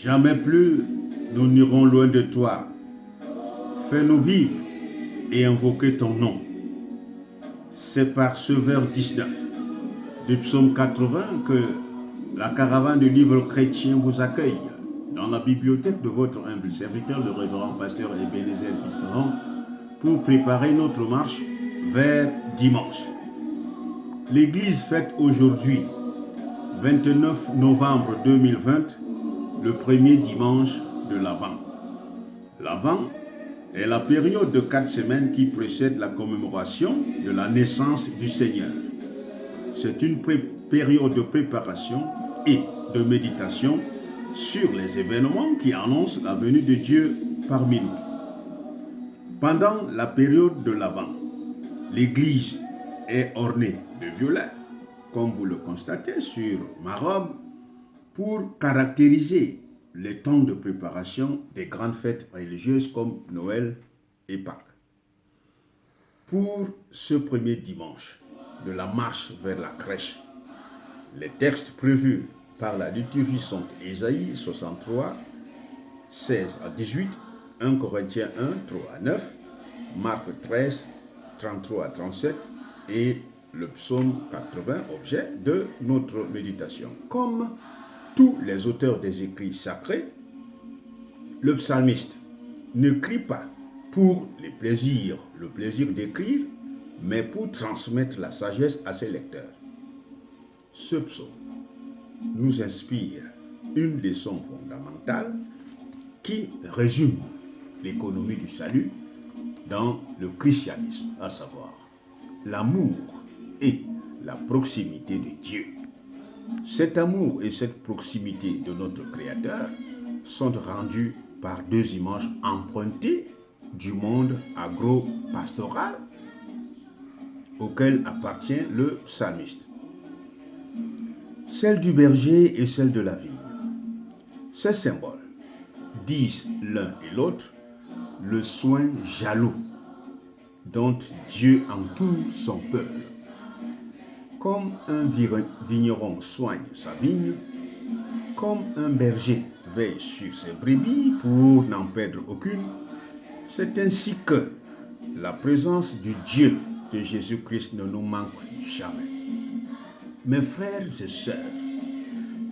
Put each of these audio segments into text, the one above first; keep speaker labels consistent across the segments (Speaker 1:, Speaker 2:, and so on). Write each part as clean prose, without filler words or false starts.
Speaker 1: Jamais plus nous n'irons loin de toi. Fais-nous vivre et invoquer ton nom. C'est par ce vers 19 du psaume 80 que la caravane du livre chrétien vous accueille dans la bibliothèque de votre humble serviteur, le révérend pasteur Ebenezer Bissaron, pour préparer notre marche vers dimanche. L'Église fête aujourd'hui, 29 novembre 2020, le premier dimanche de l'Avent. L'Avent est la période de 4 semaines qui précède la commémoration de la naissance du Seigneur. C'est une période de préparation et de méditation sur les événements qui annoncent la venue de Dieu parmi nous. Pendant la période de l'Avent, l'Église est ornée de violet, comme vous le constatez sur ma robe, pour caractériser les temps de préparation des grandes fêtes religieuses comme Noël et Pâques. Pour ce premier dimanche de la marche vers la crèche, les textes prévus par la liturgie sont Ésaïe 63, 16 à 18, 1 Corinthiens 1, 3 à 9, Marc 13, 33 à 37 et le psaume 80, objet de notre méditation. Comme tous les auteurs des écrits sacrés, le psalmiste ne crie pas pour le plaisir d'écrire, mais pour transmettre la sagesse à ses lecteurs. Ce psaume nous inspire une leçon fondamentale qui résume l'économie du salut dans le christianisme, à savoir l'amour et la proximité de Dieu. Cet amour et cette proximité de notre Créateur sont rendus par deux images empruntées du monde agro-pastoral auquel appartient le psalmiste. Celle du berger et celle de la vigne. Ces symboles disent l'un et l'autre le soin jaloux dont Dieu entoure son peuple. Comme un vigneron soigne sa vigne, comme un berger veille sur ses brebis pour n'en perdre aucune, c'est ainsi que la présence du Dieu de Jésus-Christ ne nous manque jamais. Mes frères et sœurs,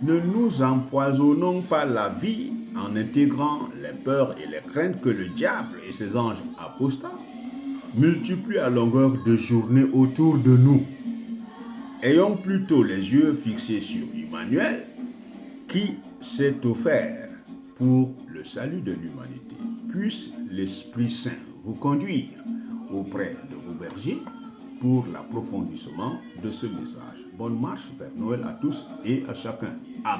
Speaker 1: ne nous empoisonnons pas la vie en intégrant les peurs et les craintes que le diable et ses anges apostats multiplient à longueur de journée autour de nous. Ayons plutôt les yeux fixés sur Emmanuel, qui s'est offert pour le salut de l'humanité. Puisse l'Esprit Saint vous conduire auprès de vos bergers pour l'approfondissement de ce message. Bonne marche vers Noël à tous et à chacun. Amen.